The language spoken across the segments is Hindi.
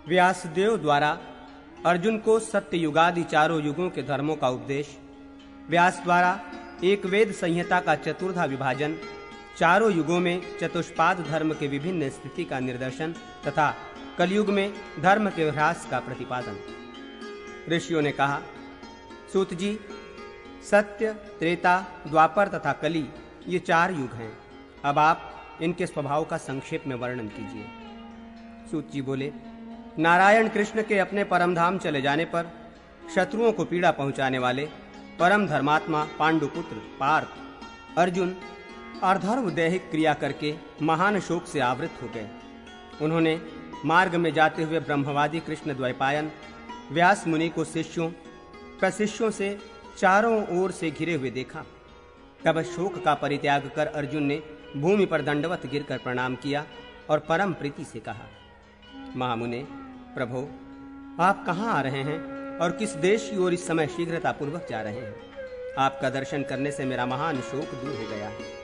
व्यासदेव द्वारा अर्जुन को सत्य युगादि चारों युगों के धर्मों का उपदेश, व्यास द्वारा एक वेद संहिता का चतुर्धा विभाजन, चारों युगों में चतुष्पाद धर्म के विभिन्न स्थिति का निर्दर्शन तथा कलयुग में धर्म के ह्रास का प्रतिपादन। ऋषियों ने कहा, सूत जी, सत्य, त्रेता, द्वापर तथा कली ये चार युग हैं। अब आप इनके स्वभाव का संक्षेप में वर्णन कीजिए। सूत जी बोले, नारायण कृष्ण के अपने परम धाम चले जाने पर शत्रुओं को पीड़ा पहुंचाने वाले परम धर्मात्मा पांडुपुत्र पार्थ अर्जुन अधर्म दैहिक क्रिया करके महान शोक से आवृत हो गए। उन्होंने मार्ग में जाते हुए ब्रह्मवादी कृष्ण द्वैपायन व्यास मुनि को शिष्यों प्रशिष्यों से चारों ओर से घिरे हुए देखा। तब शोक का परित्याग कर अर्जुन ने भूमि पर दंडवत गिरकर प्रणाम किया और परम प्रीति से कहा, महामुने, प्रभो, आप कहाँ आ रहे हैं और किस देश की ओर इस समय शीघ्रता पूर्वक जा रहे हैं? आपका दर्शन करने से मेरा महान शोक दूर हो गया है।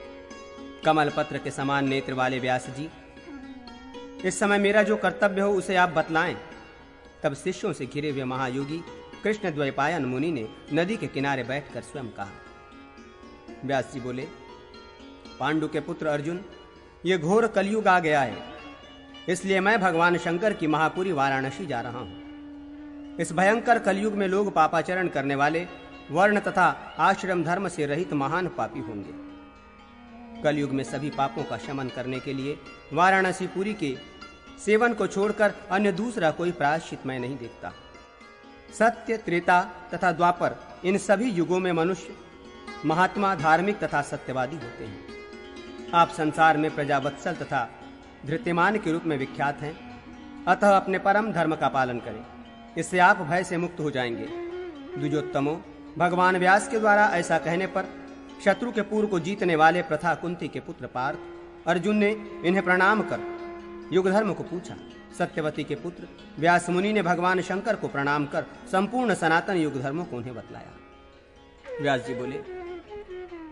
कमल पत्र के समान नेत्र वाले व्यास जी, इस समय मेरा जो कर्तव्य हो उसे आप बतलाएं। तब शिष्यों से घिरे हुए महायोगी कृष्ण द्वैपायन मुनि ने नदी के किनारे बैठकर स्वयं कहा। व्यास जी बोले, पांडु के पुत्र अर्जुन, ये घोर कलयुग आ गया है, इसलिए मैं भगवान शंकर की महापुरी वाराणसी जा रहा हूं। इस भयंकर कलयुग में लोग पापाचरण करने वाले, वर्ण तथा आश्रम धर्म से रहित महान पापी होंगे। कलयुग में सभी पापों का शमन करने के लिए वाराणसी पुरी के सेवन को छोड़कर अन्य दूसरा कोई प्रायश्चित मैं नहीं देखता। सत्य, त्रेता तथा द्वापर, इन सभी युगों में मनुष्य महात्मा, धार्मिक तथा सत्यवादी होते हैं। आप संसार में प्रजावत्सल तथा धृत्यमान के रूप में विख्यात हैं, अतः अपने परम धर्म का पालन करें, इससे आप भय से मुक्त हो जाएंगे। द्विजोत्तमो, भगवान व्यास के द्वारा ऐसा कहने पर शत्रु के पूर्व को जीतने वाले प्रथा कुंती के पुत्र पार्थ अर्जुन ने इन्हें प्रणाम कर युग धर्म को पूछा। सत्यवती के पुत्र व्यास मुनि ने भगवान शंकर को प्रणाम कर संपूर्ण सनातन युग धर्मों को उन्हें बतलाया। व्यास जी बोले,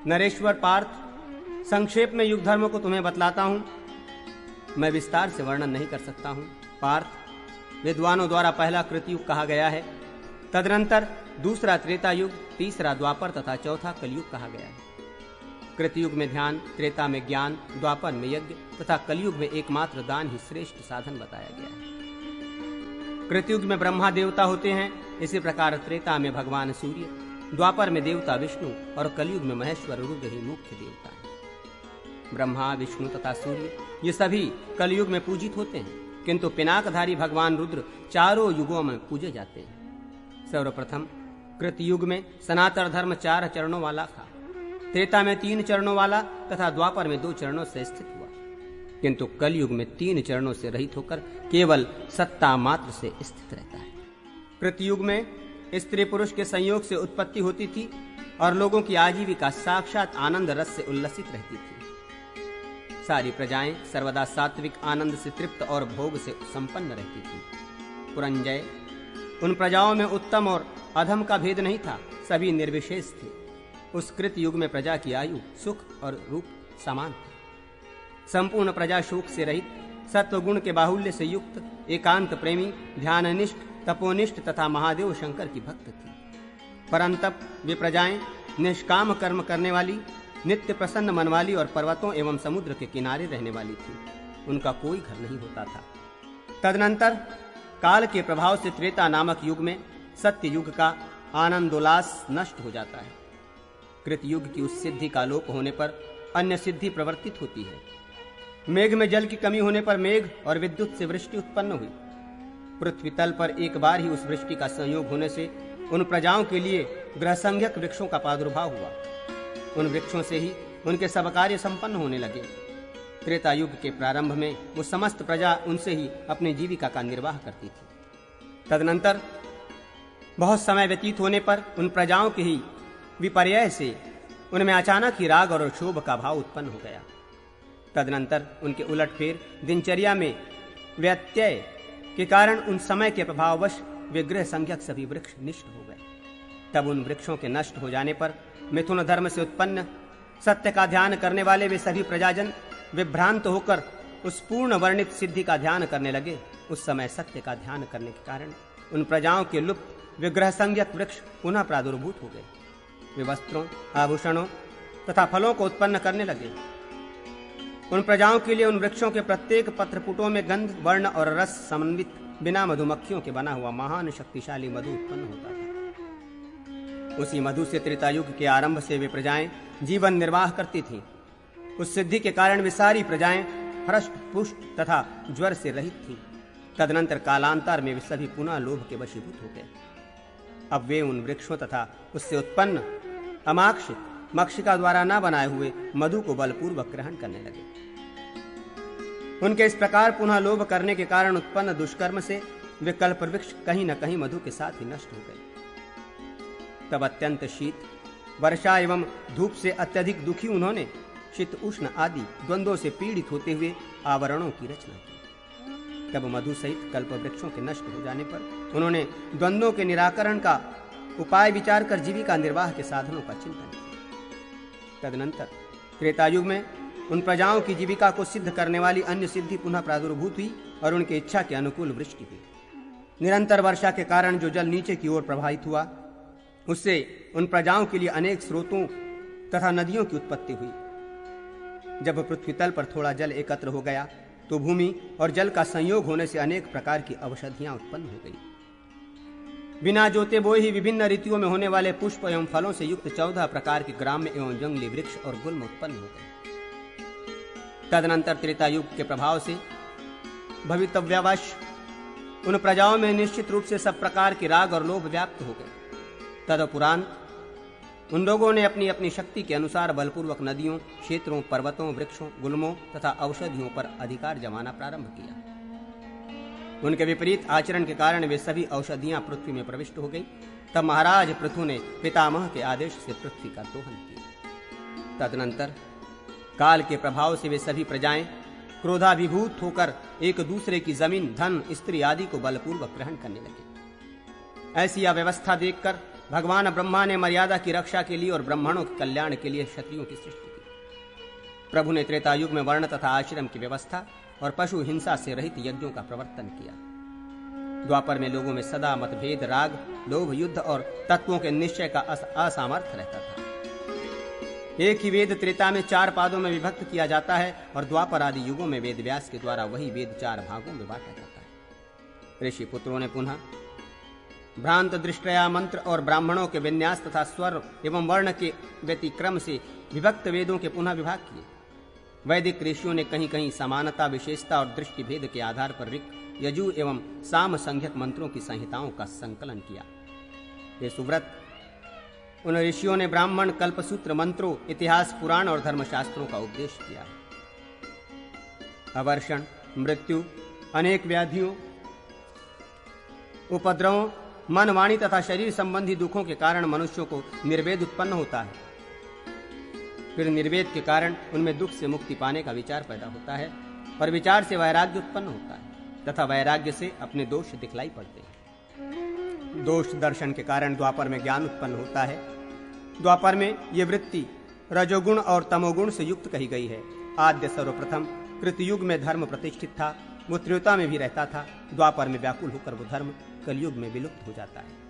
नरेश्वर पार्थ, संक्षेप में युग धर्मों को तुम्हें बतलाता हूं। मैं विस्तार से वर्णन नहीं कर सकता हूं। पार्थ, विद्वानों द्वारा पहला कृतयुग कहा गया है, तदनंतर दूसरा त्रेता युग, तीसरा द्वापर तथा चौथा कलयुग कहा गया है। कृतयुग में ध्यान, त्रेता में ज्ञान, द्वापर में यज्ञ तथा कलयुग में एकमात्र दान ही श्रेष्ठ साधन बताया गया है। कृतयुग में ब्रह्मा देवता होते हैं, इसी प्रकार त्रेता में भगवान सूर्य, द्वापर में देवता विष्णु और कलयुग में महेश्वर रुद्र ही मुख्य देवता है। ब्रह्मा, विष्णु तथा सूर्य ये सभी कलयुग में पूजित होते हैं, किंतु पिनाकधारी भगवान रुद्र चारों युगों में पूजे जाते हैं। सर्वप्रथम कृतयुग में सनातन धर्म 4 चरणों वाला था, त्रेता में 3 चरणों वाला तथा द्वापर में 2 चरणों से स्थित हुआ, किंतु कलयुग में 3 चरणों से रहित होकर केवल सत्ता मात्र से स्थित रहता है। कृतयुग में स्त्री पुरुष के संयोग से उत्पत्ति होती थी और लोगों की आजीविका साक्षात आनंद रस से उल्लसित रहती थी। सारी प्रजाएं सर्वदा सात्विक आनंद से तृप्त और भोग से संपन्न रहती थी। पुरंजय, उन प्रजाओं में उत्तम और अधम का भेद नहीं था, सभी निर्विशेष थे। उस कृत युग में प्रजा की आयु, सुख और रूप समान थे। संपूर्ण प्रजा शोक से रहित, सत्व गुण के बाहुल्य से युक्त, एकांत प्रेमी, ध्याननिष्ठ, तपोनिष्ठ तथा महादेव शंकर की भक्त थी। परंतप वे प्रजाएं निष्काम कर्म करने वाली, नित्य प्रसन्न मन वाली और पर्वतों एवं समुद्र के किनारे रहने वाली थी। उनका कोई घर नहीं होता था। तदनंतर काल के प्रभाव से त्रेता नामक युग में सत्य युग का आनंदोल्लास नष्ट हो जाता है। कृत युग की उस सिद्धि का लोप होने पर अन्य सिद्धि प्रवर्तित होती है। मेघ में जल की कमी होने पर मेघ और विद्युत से वृष्टि उत्पन्न हुई। पृथ्वी तल पर एक बार ही उस वृष्टि का संयोग होने से उन प्रजाओं के लिए ग्रहसंज्ञक वृक्षों का प्रादुर्भाव हुआ। उन वृक्षों से ही उनके सब कार्य संपन्न होने लगे। त्रेता युग के प्रारंभ में वो समस्त प्रजा उनसे ही अपनी जीविका का निर्वाह करती थी। तदनंतर बहुत समय व्यतीत होने पर उन प्रजाओं के ही विपर्यय से उनमें अचानक ही राग और क्षोभ का भाव उत्पन्न हो गया। तदनंतर उनके उलटफेर दिनचर्या में व्यत्यय के कारण उन समय के प्रभाववश वे गृह संज्ञक सभी वृक्ष नष्ट हो गए। तब उन वृक्षों के नष्ट हो जाने पर मिथुन धर्म से उत्पन्न सत्य का ध्यान करने वाले वे सभी प्रजाजन विभ्रांत होकर उस पूर्ण वर्णित सिद्धि का ध्यान करने लगे, उस समय सत्य का ध्यान करने के कारण उन प्रजाओं के लुप्त विग्रह संज्ञक वृक्ष पुनः प्रादुर्भूत हो गए। वे वस्त्रों, आभूषणों तथा फलों को उत्पन्न करने लगे। उन प्रजाओं के लिए उन वृक्षों के प्रत्येक पत्रपुटों में गंध, वर्ण और रस समन्वित बिना मधुमक्खियों के बना हुआ महान शक्तिशाली मधु उत्पन्न होता था। उसी मधु से त्रेतायुग के आरंभ से वे प्रजाएं जीवन निर्वाह करती थीं। उस सिद्धि के कारण वे सारी प्रजाएं हृष्ट पुष्ट तथा ज्वर से रहित थीं। तदनंतर कालांतर में वे सभी पुनः लोभ के वशीभूत हो गए। अब वे उन वृक्षों तथा उससे उत्पन्न अमाक्षित मक्षिका द्वारा न बनाए हुए मधु को बलपूर्वक ग्रहण करने लगे। उनके इस प्रकार पुनः लोभ करने के कारण उत्पन्न दुष्कर्म से वे कल्प वृक्ष कहीं न कहीं मधु के साथ ही नष्ट हो गए। तब अत्यंत शीत, वर्षा एवं धूप से अत्यधिक दुखी उन्होंने शीत उष्ण आदि द्वंद्वों से पीड़ित होते हुए आवरणों की रचना की। तब मधु सहित कल्प वृक्षों के नष्ट हो जाने पर उन्होंने द्वंद्वों के निराकरण का उपाय विचार कर जीविका निर्वाह के साधनों का चिंतन किया। तदनंतर त्रेतायुग में उन प्रजाओं की जीविका को सिद्ध करने वाली अन्य सिद्धि पुनः प्रादुर्भूत हुई और उनकी इच्छा के अनुकूल वृष्टि हुई। निरंतर वर्षा के कारण जो जल नीचे की ओर प्रवाहित हुआ, उससे उन प्रजाओं के लिए अनेक स्रोतों तथा नदियों की उत्पत्ति हुई। जब पृथ्वी तल पर थोड़ा जल एकत्र हो गया तो भूमि और जल का संयोग होने से अनेक प्रकार की औषधियां उत्पन्न हो गई। बिना जोते बोए ही विभिन्न ऋतुओं में होने वाले पुष्प एवं फलों से युक्त 14 प्रकार के ग्राम्य एवं जंगली वृक्ष और गुल्म उत्पन्न हो गए। तदनंतर त्रेतायुग के प्रभाव से भवितव्यवश उन प्रजाओं में निश्चित रूप से सब प्रकार के राग और लोभ व्याप्त हो गए। तदुपरांत उन लोगों ने अपनी अपनी शक्ति के अनुसार बलपूर्वक नदियों, क्षेत्रों, पर्वतों, वृक्षों, गुल्मों तथा औषधियों पर अधिकार जमाना प्रारंभ किया। उनके विपरीत आचरण के कारण वे सभी औषधियां पृथ्वी में प्रविष्ट हो गई। तब महाराज पृथु ने पितामह के आदेश से पृथ्वी का दोहन किया। तदनंतर काल के प्रभाव से वे सभी प्रजाएं क्रोधाभिभूत होकर एक दूसरे की जमीन, धन, स्त्री आदि को बलपूर्वक ग्रहण करने लगे। ऐसी अव्यवस्था देखकर भगवान ब्रह्मा ने मर्यादा की रक्षा के लिए और ब्राह्मणों के कल्याण के लिए क्षत्रियों की सृष्टि की। प्रभु ने त्रेतायुग में वर्ण तथा आश्रम की व्यवस्था और पशु हिंसा से रहित यज्ञों का प्रवर्तन किया। द्वापर में लोगों में सदा मतभेद, राग, लोभ, युद्ध और तत्वों के निश्चय का असामर्थ्य रहता था। एक ही वेद त्रेता में 4 पादों में विभक्त किया जाता है और द्वापर आदि युगों में वेद व्यास के द्वारा वही वेद 4 भागों में बांटा जाता है। ऋषि पुत्रों ने पुनः भ्रांत दृष्टया मंत्र और ब्राह्मणों के विन्यास तथा स्वर एवं वर्ण के व्यतिक्रम से विभक्त वेदों के पुनः विभाग किए। वैदिक ऋषियों ने कहीं कहीं समानता, विशेषता और दृष्टि भेद के आधार पर ऋक्, यजु एवं साम संज्ञक मंत्रों की संहिताओं का संकलन किया। ये सुव्रत उन ऋषियों ने ब्राह्मण कल्पसूत्र मंत्रों, इतिहास, पुराण और धर्मशास्त्रों का उपदेश किया। अवर्षण, मृत्यु, अनेक व्याधियों, उपद्रवों, मन, वाणी तथा शरीर संबंधी दुखों के कारण मनुष्यों को निर्वेद उत्पन्न होता है। फिर निर्वेद के कारण उनमें दुख से मुक्ति पाने का विचार पैदा होता है और विचार से वैराग्य उत्पन्न होता है तथा वैराग्य से अपने दोष दिखलाई पड़ते हैं। दोष दर्शन के कारण द्वापर में ज्ञान उत्पन्न होता है। द्वापर में ये वृत्ति रजोगुण और तमोगुण से युक्त कही गई है। आद्य सर्वप्रथम कृतयुग में धर्म प्रतिष्ठित था, वो त्रेता में भी रहता था। द्वापर में व्याकुल होकर वो धर्म कलयुग में विलुप्त हो जाता है।